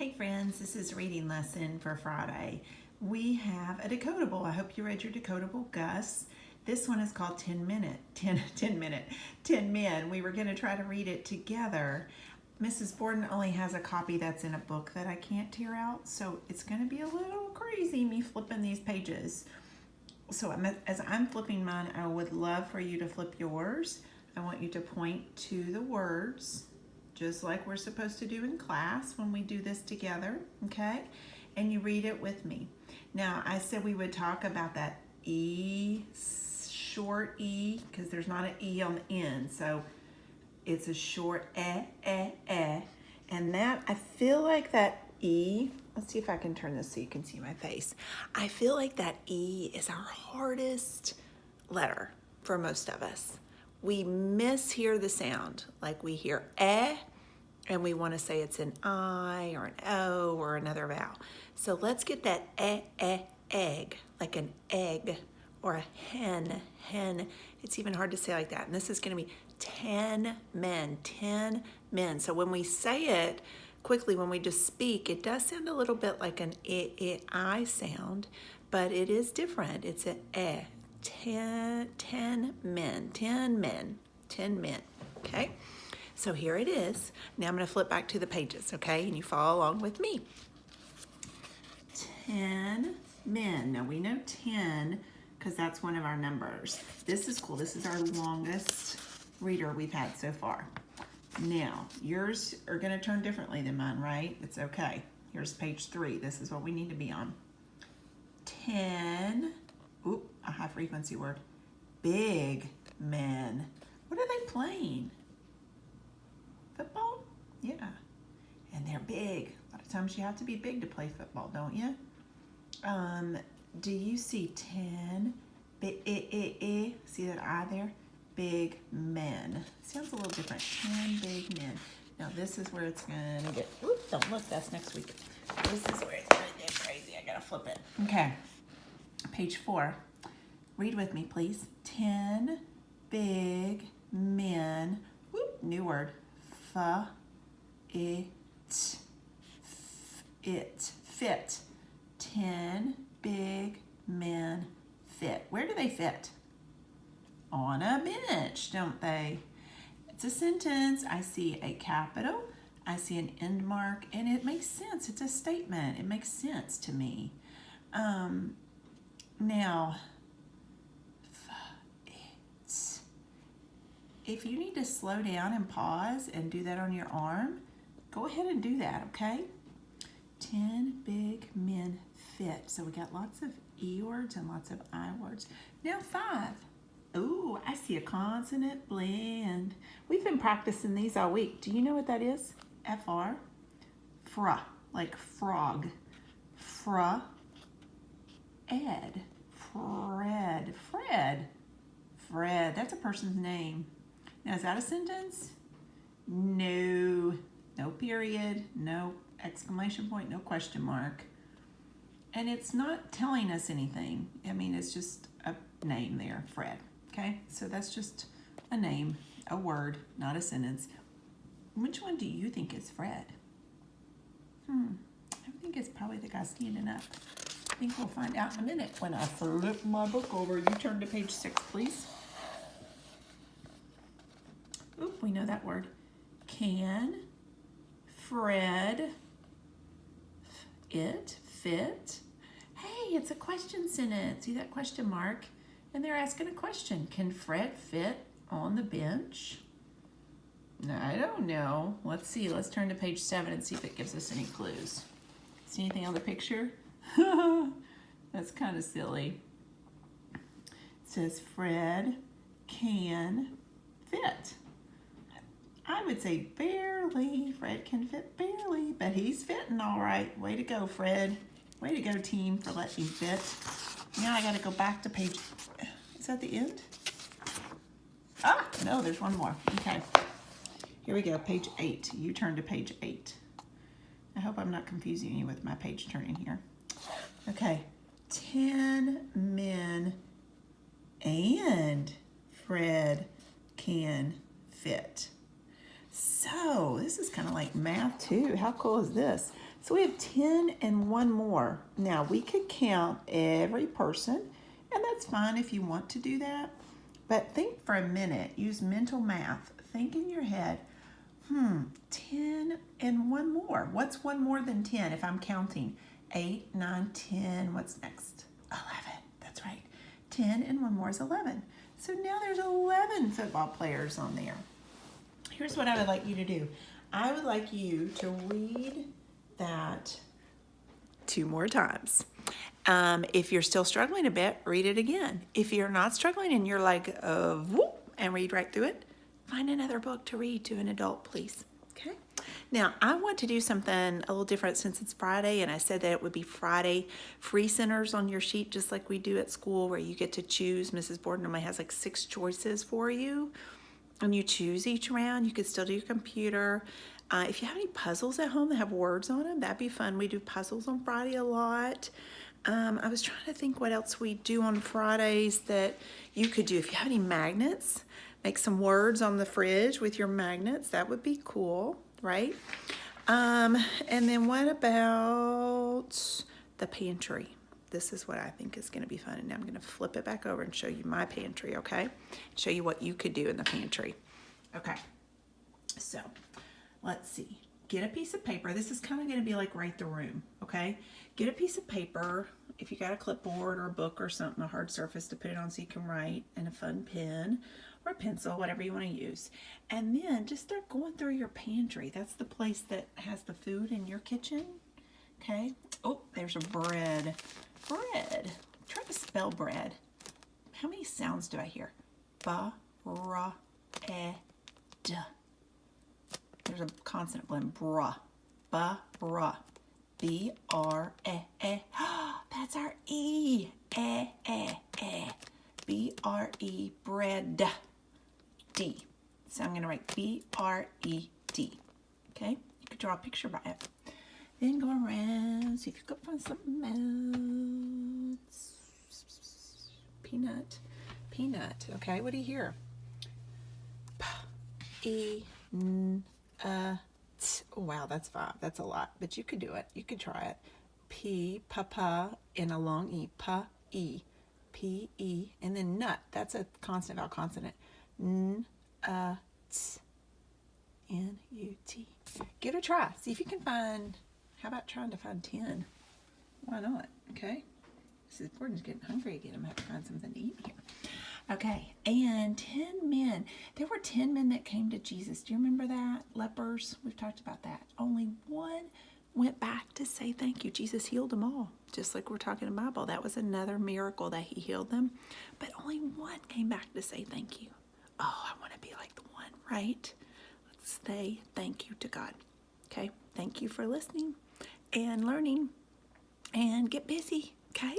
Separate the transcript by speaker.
Speaker 1: Hey friends, this is reading lesson for Friday. We have a decodable. I hope you read your decodable, Gus. This one is called 10 Men. We were going to try to read it together. Mrs. Borden only has a copy that's in a book that I can't tear out, so it's going to be a little crazy me flipping these pages. So as I'm flipping mine, I would love for you to flip yours. I want you to point to the words, just like we're supposed to do in class when we do this together, okay? And you read it with me. Now, I said we would talk about that E, short E, because there's not an E on the end, so it's a short and that, I feel like that E, let's see if I can turn this so you can see my face. I feel like that E is our hardest letter for most of us. We mishear the sound, like we hear and we want to say it's an I or an O or another vowel. So let's get that egg, like an egg, or a hen. It's even hard to say like that. And this is going to be 10 men. So when we say it quickly, when we just speak, it does sound a little bit like an I sound, but it is different. It's an 10 men, okay? So here it is. Now I'm going to flip back to the pages, okay? And you follow along with me. 10 men. Now we know 10 because that's one of our numbers. This is cool. This is our longest reader we've had so far. Now, yours are going to turn differently than mine, right? It's okay. Here's page 3. This is what we need to be on. 10, a high frequency word, big men. What are they playing? Football? Yeah. And they're big. A lot of times you have to be big to play football, don't you? Do you see 10? See that I there? Big men. Sounds a little different. 10 big men. Now this is where it's going to get, don't look, that's next week. This is where it's going to get crazy. I got to flip it. Okay. Page 4. Read with me, please. 10 big men. New word. Fit. 10 big men fit. Where do they fit? On a bench, don't they? It's a sentence. I see a capital, I see an end mark, and it makes sense. It's a statement. It makes sense to me. Now, if you need to slow down and pause and do that on your arm, go ahead and do that, okay? 10 big men fit. So we got lots of E words and lots of I words. Now 5. Ooh, I see a consonant blend. We've been practicing these all week. Do you know what that is? FR. Fra, like frog. Fra. Ed. Fred. That's a person's name. Now, is that a sentence? No. No period. No exclamation point. No question mark. And it's not telling us anything. I mean, it's just a name there, Fred. Okay? So that's just a name, a word, not a sentence. Which one do you think is Fred? I think it's probably the guy standing up. I think we'll find out in a minute when I flip my book over. You turn to page 6, please. We know that word. Can Fred fit? Hey, it's a question sentence. See that question mark? And they're asking a question. Can Fred fit on the bench? I don't know. Let's see. Let's turn to page 7 and see if it gives us any clues. See anything on the picture? That's kind of silly. It says Fred can fit. I would say barely. Fred can fit barely, but he's fitting all right. Way to go, Fred. Way to go, team, for letting you fit. Now I got to go back to page, is that the end? No, there's one more. Okay. Here we go, page 8. You turn to page 8. I hope I'm not confusing you with my page turning here. Okay. 10 men and Fred can fit. So this is kind of like math too. How cool is this? So we have 10 and one more. Now we could count every person, and that's fine if you want to do that. But think for a minute, use mental math. Think in your head, 10 and one more. What's one more than 10 if I'm counting? 8, 9, 10. What's next? 11. That's right. 10 and one more is 11. So now there's 11 football players on there. Here's what I would like you to do. I would like you to read that 2 more times. If you're still struggling a bit, read it again. If you're not struggling and you're like, whoop, and read right through it, find another book to read to an adult, please. Okay? Now, I want to do something a little different since it's Friday, and I said that it would be Friday free centers on your sheet, just like we do at school, where you get to choose. Mrs. Borden normally has like 6 choices for you, and you choose each round. You could still do your computer. If you have any puzzles at home that have words on them, that'd be fun. We do puzzles on Friday a lot. I was trying to think what else we do on Fridays that you could do. If you have any magnets, make some words on the fridge with your magnets. That would be cool, right? And then what about the pantry? This is what I think is going to be fun. And now I'm going to flip it back over and show you my pantry, okay? Show you what you could do in the pantry. Okay, so let's see. Get a piece of paper. This is kind of going to be like write the room, okay? Get a piece of paper. If you got a clipboard or a book or something, a hard surface to put it on so you can write, and a fun pen or a pencil, whatever you want to use. And then just start going through your pantry. That's the place that has the food in your kitchen, okay? Oh, there's a bread. Bread. Try to spell bread. How many sounds do I hear? Ba, ra, e, d. There's a consonant blend. Bra. Ba, ra. B, R, e, e. That's our E. E, e, e. B, R, E, bread. D. So I'm going to write B, R, E, D. Okay? You could draw a picture by it. Then go around, see if you can find something else. Peanut. Peanut. Okay, what do you hear? P, E, N, T. Oh, wow, that's 5. That's a lot, but you could do it. You could try it. P, pa, and a long E. Pa, E. P, E, and then nut. That's a consonant vowel consonant. N, T, N, U, T. Give it a try. See if you can find. How about trying to find 10? Why not? Okay. Mrs. Borden's getting hungry again. I'm going to have to find something to eat here. Okay. And 10 men. There were 10 men that came to Jesus. Do you remember that? Lepers. We've talked about that. Only one went back to say thank you. Jesus healed them all. Just like we're talking in the Bible. That was another miracle that he healed them. But only one came back to say thank you. Oh, I want to be like the one, right? Let's say thank you to God. Okay. Thank you for listening and learning, and get busy, okay?